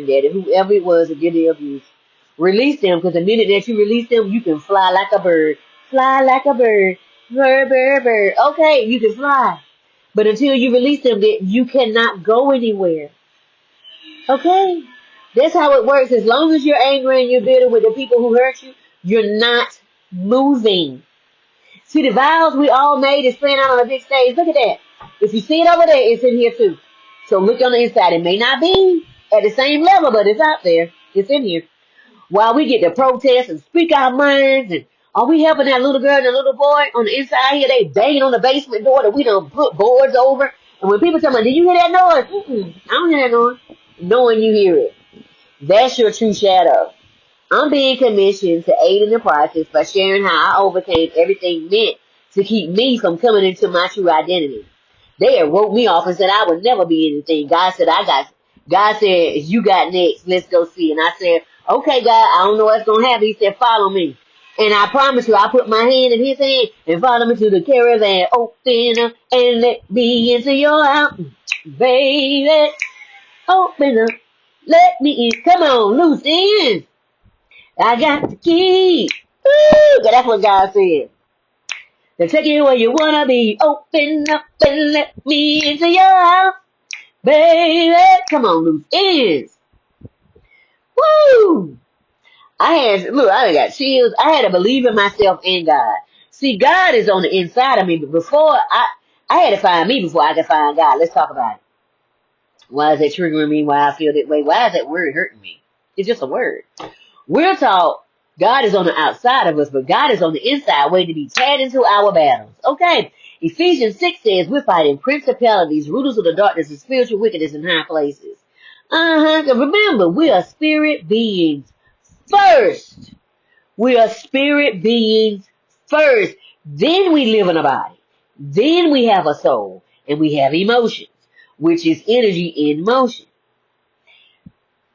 that whoever it was that did the abuse, release them, because the minute that you release them, you can fly like a bird. Fly like a bird. Bird, bird, bird. Okay, you can fly. But until you release them, you cannot go anywhere. Okay? That's how it works. As long as you're angry and you're bitter with the people who hurt you, you're not moving. See, the vows we all made is playing out on a big stage. Look at that. If you see it over there, it's in here too. So look on the inside. It may not be at the same level, but it's out there. It's in here. While we get to protest and speak our minds, and are we helping that little girl and the little boy on the inside here? They banging on the basement door that we done put boards over. And when people tell me, did you hear that noise? I don't hear that noise. Knowing you hear it. That's your true shadow. I'm being commissioned to aid in the process by sharing how I overcame everything meant to keep me from coming into my true identity. They had wrote me off and said I would never be anything. God said, you got next. Let's go see. And I said, okay, God, I don't know what's going to happen. He said, follow me. And I promise you, I put my hand in his hand and follow me to the caravan. Open up and let me into your house. Baby, open up. Let me in. Come on, loose in. I got the key. Woo! That's what God said. To take you where you want to be. Open up and let me into your house. Baby, come on, loose ends. Woo! I got chills. I had to believe in myself and God. See, God is on the inside of me, but before I had to find me before I could find God. Let's talk about it. Why is that triggering me? Why I feel that way? Why is that word hurting me? It's just a word. We're taught God is on the outside of us, but God is on the inside waiting to be tagged into our battles. Okay. Ephesians 6 says we're fighting principalities, rulers of the darkness, and spiritual wickedness in high places. Remember, we are spirit beings first. We are spirit beings first. Then we live in a body. Then we have a soul. And we have emotions, which is energy in motion.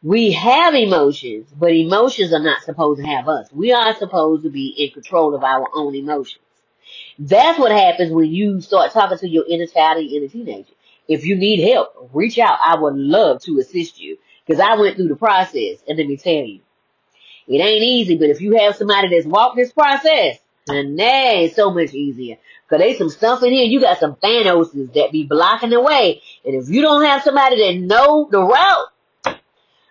We have emotions, but emotions are not supposed to have us. We are supposed to be in control of our own emotions. That's what happens when you start talking to your inner child and your inner teenager. If you need help, reach out. I would love to assist you because I went through the process. And let me tell you, it ain't easy, but if you have somebody that's walked this process, then it's so much easier. Because there's some stuff in here. You got some Thanoses that be blocking the way. And if you don't have somebody that know the route,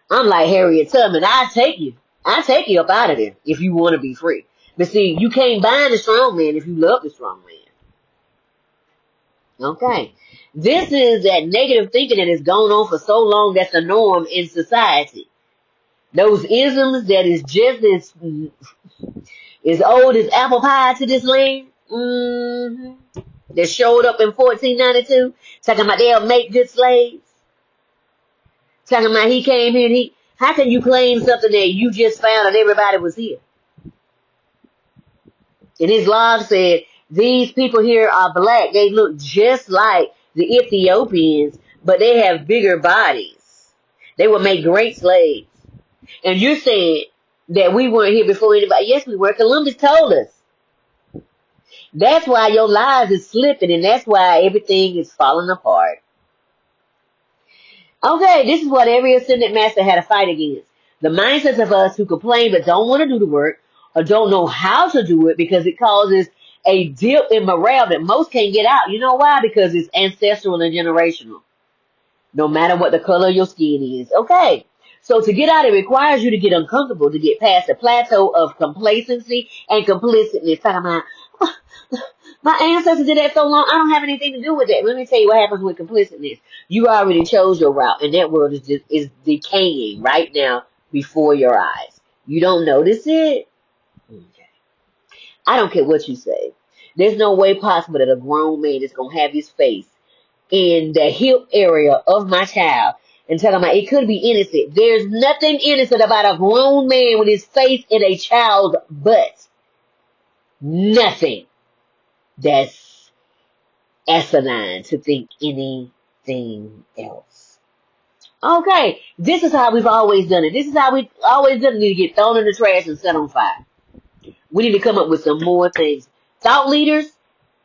I'm like Harriet Tubman. I take you up out of there if you want to be free. But see, you can't bind a strong man if you love the strong man. Okay. This is that negative thinking that has gone on for so long that's the norm in society. Those isms that is just as old as apple pie to this land. That showed up in 1492. Talking about they'll make good slaves. Talking about he came here and how can you claim something that you just found and everybody was here? And his log said, these people here are black. They look just like the Ethiopians, but they have bigger bodies. They would make great slaves. And you're saying that we weren't here before anybody. Yes, we were. Columbus told us. That's why your lives is slipping, and that's why everything is falling apart. Okay, this is what every ascended master had to fight against. The mindsets of us who complain but don't want to do the work or don't know how to do it because it causes a dip in morale that most can't get out. You know why? Because it's ancestral and generational. No matter what the color of your skin is. Okay. So to get out, it requires you to get uncomfortable, to get past the plateau of complacency and complicitness. Talking about, my ancestors did that so long, I don't have anything to do with that. Let me tell you what happens with complicitness. You already chose your route, and that world is decaying right now before your eyes. You don't notice it? Okay. I don't care what you say. There's no way possible that a grown man is going to have his face in the hip area of my child and tell him it could be innocent. There's nothing innocent about a grown man with his face in a child's butt. Nothing. That's asinine to think anything else. Okay, this is how we've always done it. This is how we've always done it. You get thrown in the trash and set on fire. We need to come up with some more things. Thought leaders,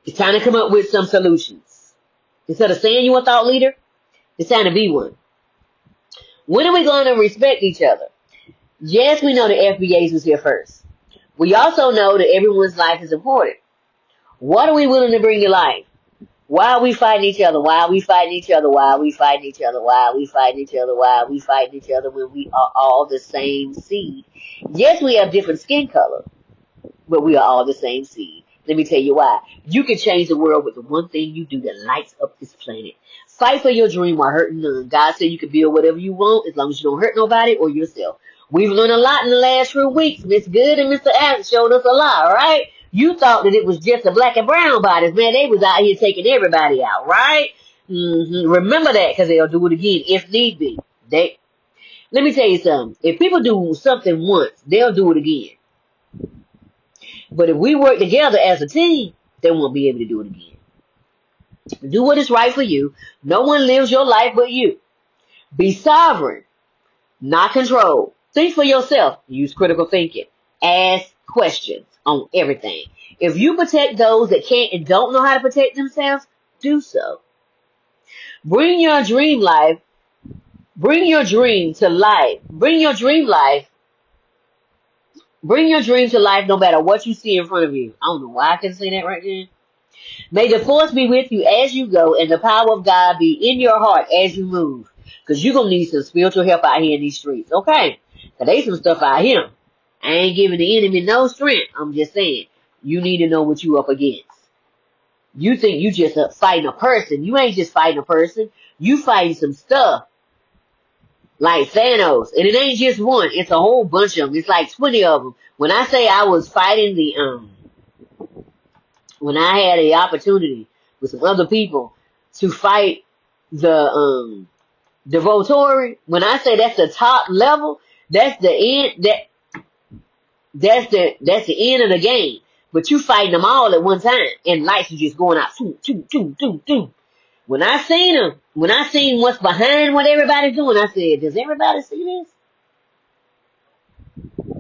it's time to come up with some solutions. Instead of saying you're a thought leader, it's time to be one. When are we going to respect each other? Yes, we know the FBAs was here first. We also know that everyone's life is important. What are we willing to bring to life? Why are we fighting each other? Why are we fighting each other? Why are we fighting each other? Why are we fighting each other? Why are we fighting each other when we are all the same seed? Yes, we have different skin color, but we are all the same seed. Let me tell you why. You can change the world with the one thing you do that lights up this planet. Fight for your dream while hurting none. God said you can build whatever you want as long as you don't hurt nobody or yourself. We've learned a lot in the last few weeks. Miss Good and Mr. Alex showed us a lot, right? You thought that it was just the black and brown bodies. Man, they was out here taking everybody out, right? Remember that, because they'll do it again if need be. Let me tell you something. If people do something once, they'll do it again. But if we work together as a team, they won't be able to do it again. Do what is right for you. No one lives your life but you. Be sovereign, not controlled. Think for yourself. Use critical thinking. Ask questions on everything. If you protect those that can't and don't know how to protect themselves, do so. Bring your dream life. Bring your dream to life. Bring your dream life. Bring your dream to life no matter what you see in front of you. I don't know why I can say that right there. May the force be with you as you go and the power of God be in your heart as you move. Because you're going to need some spiritual help out here in these streets. Okay? Because there's some stuff out here. I ain't giving the enemy no strength. I'm just saying. You need to know what you up against. You think you just fighting a person. You ain't just fighting a person. You fighting some stuff. Like Thanos. And it ain't just one. It's a whole bunch of them. It's like 20 of them. When I say I was fighting when I had the opportunity with some other people to fight the Devotory, when I say that's the top level, that's the end, that's the end of the game. But you fighting them all at one time, and lights are just going out. When I seen them, when I seen what's behind what everybody's doing, I said, does everybody see this?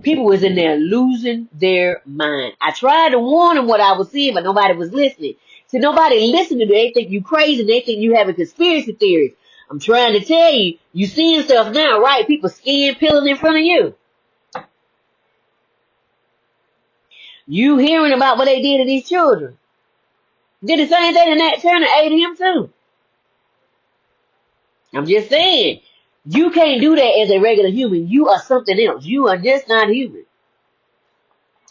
People was in there losing their mind. I tried to warn them what I was seeing, but nobody was listening. See, nobody listening. They think you crazy. They think you having conspiracy theories. I'm trying to tell you, you seeing stuff now, right? People skin peeling in front of you. You hearing about what they did to these children. Did the same thing to Nat Turner, ADM too. I'm just saying, you can't do that as a regular human. You are something else. You are just not human.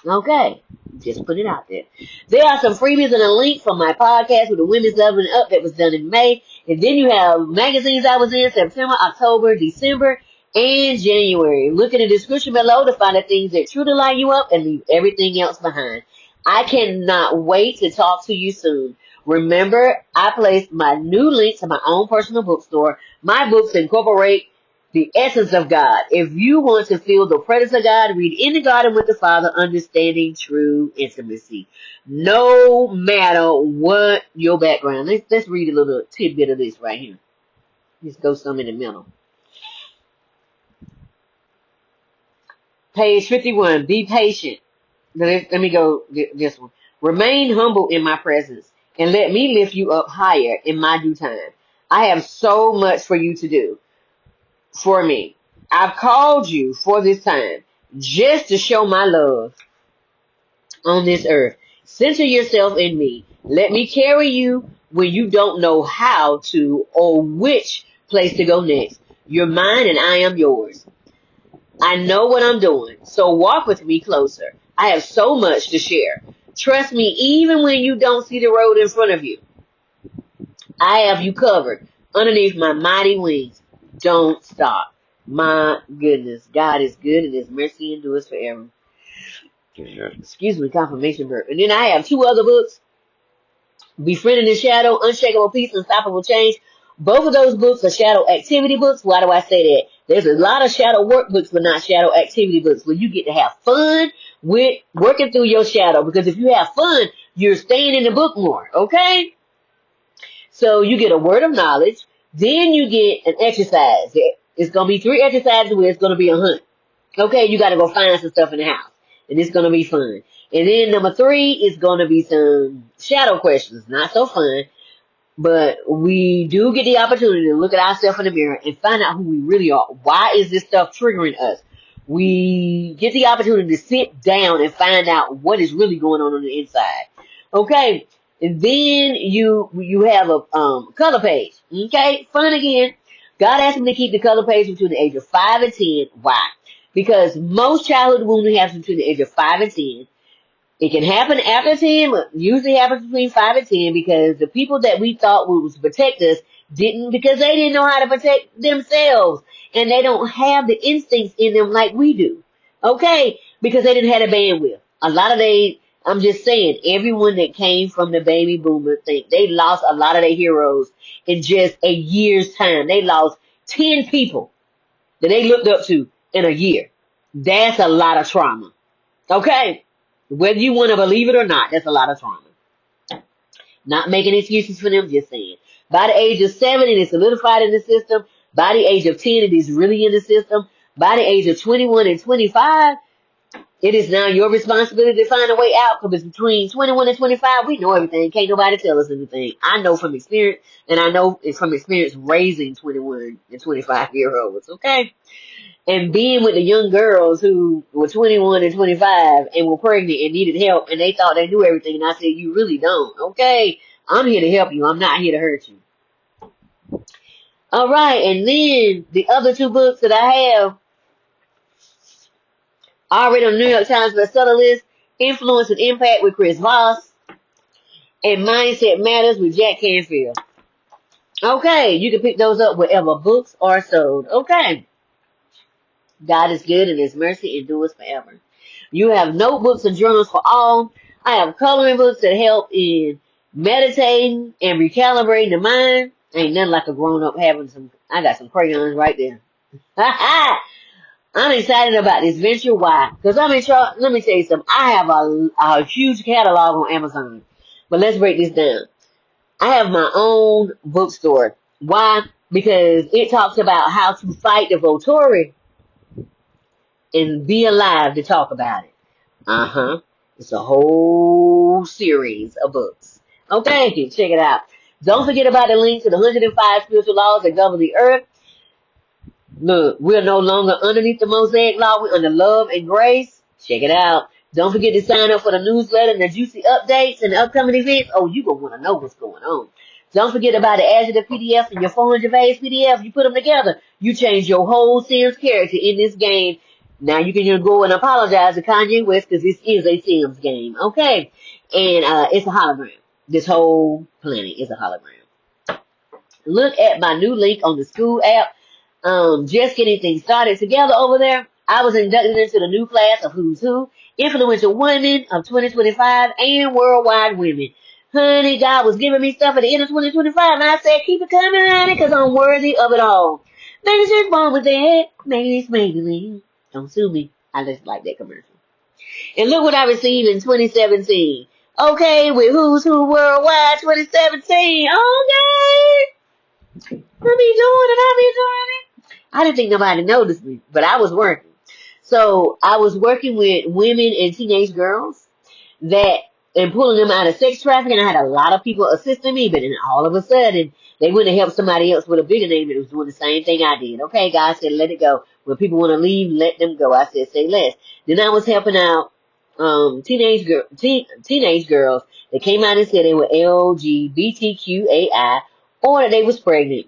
Okay. Just put it out there. There are some freebies and a link for my podcast with the Women's Leveling Up that was done in May. And then you have magazines I was in September, October, December, and January. Look in the description below to find the things that truly light you up and leave everything else behind. I cannot wait to talk to you soon. Remember, I placed my new link to my own personal bookstore. My books incorporate the essence of God. If you want to feel the presence of God, read In the Garden with the Father, Understanding True Intimacy. No matter what your background. Let's read a little tidbit of this right here. Let's go some in the middle. Page 51. Be patient. Let me go this one. Remain humble in my presence, and let me lift you up higher in my due time. I have so much for you to do. For me. I've called you for this time just to show my love on this earth. Center yourself in me. Let me carry you when you don't know how to or which place to go next. You're mine and I am yours. I know what I'm doing, so walk with me closer. I have so much to share. Trust me even when you don't see the road in front of you. I have you covered underneath my mighty wings. Don't stop. My goodness. God is good and His mercy endures forever. Excuse me, confirmation verb. And then I have two other books. Befriending Shadow, Unshakable Peace, Unstoppable Change. Both of those books are shadow activity books. Why do I say that? There's a lot of shadow workbooks, but not shadow activity books, where you get to have fun with working through your shadow. Because if you have fun, you're staying in the book more. Okay? So you get a word of knowledge. Then you get an exercise. It's going to be 3 exercises where it's going to be a hunt. Okay, you got to go find some stuff in the house. And it's going to be fun. And then number 3 is going to be some shadow questions. Not so fun. But we do get the opportunity to look at ourselves in the mirror and find out who we really are. Why is this stuff triggering us? We get the opportunity to sit down and find out what is really going on the inside. Okay, and then you have a color page. Okay, fun again. God asked me to keep the color page between the age of 5 and 10. Why? Because most childhood wounding happens between the age of 5 and 10. It can happen after 10, but usually happens between 5 and 10 because the people that we thought would protect us didn't, because they didn't know how to protect themselves. And they don't have the instincts in them like we do. Okay? Because they didn't have the bandwidth. A lot of I'm just saying, everyone that came from the baby boomer thing, they lost a lot of their heroes in just a year's time. They lost 10 people that they looked up to in a year. That's a lot of trauma. Okay? Whether you want to believe it or not, that's a lot of trauma. Not making excuses for them, just saying. By the age of 7, it is solidified in the system. By the age of 10, it is really in the system. By the age of 21 and 25, it is now your responsibility to find a way out, because between 21 and 25, we know everything. Can't nobody tell us anything. I know from experience, and I know from experience raising 21 and 25-year-olds, okay? And being with the young girls who were 21 and 25 and were pregnant and needed help, and they thought they knew everything, and I said, you really don't. Okay, I'm here to help you. I'm not here to hurt you. All right, and then the other 2 books that I have already on the New York Times bestseller list: Influence and Impact with Chris Voss, and Mindset Matters with Jack Canfield. Okay, you can pick those up wherever books are sold. Okay. God is good and His mercy endures forever. You have notebooks and journals for all. I have coloring books that help in meditating and recalibrating the mind. Ain't nothing like a grown up having some. I got some crayons right there. I'm excited about this venture. Why? Because let me tell you something. I have a huge catalog on Amazon. But let's break this down. I have my own bookstore. Why? Because it talks about how to fight the Volturi and be alive to talk about it. It's a whole series of books. Okay, check it out. Don't forget about the link to the 105 spiritual laws that govern the earth. Look, we're no longer underneath the Mosaic law. We're under love and grace. Check it out. Don't forget to sign up for the newsletter and the juicy updates and the upcoming events. Oh, you're going to want to know what's going on. Don't forget about the adjective PDF and your 400-page PDF. You put them together. You change your whole Sims character in this game. Now you can just go and apologize to Kanye West, because this is a Sims game. Okay. And it's a hologram. This whole planet is a hologram. Look at my new link on the school app. Just getting things started together over there. I was inducted into the new class of Who's Who, Influential Women of 2025 and Worldwide Women. Honey, God was giving me stuff at the end of 2025, and I said, keep it coming, honey, because I'm worthy of it all. Maybe she's born with that. Maybe it's Maybelline. Don't sue me. I just like that commercial. And look what I received in 2017. Okay, with Who's Who Worldwide 2017. Okay. I be doing it. I didn't think nobody noticed me, but I was working. So I was working with women and teenage girls and pulling them out of sex trafficking. I had a lot of people assisting me, but then all of a sudden they went and helped somebody else with a bigger name that was doing the same thing I did. Okay, God said, let it go. When people want to leave, let them go. I said, say less. Then I was helping out teenage girls that came out and said they were LGBTQAI or that they was pregnant.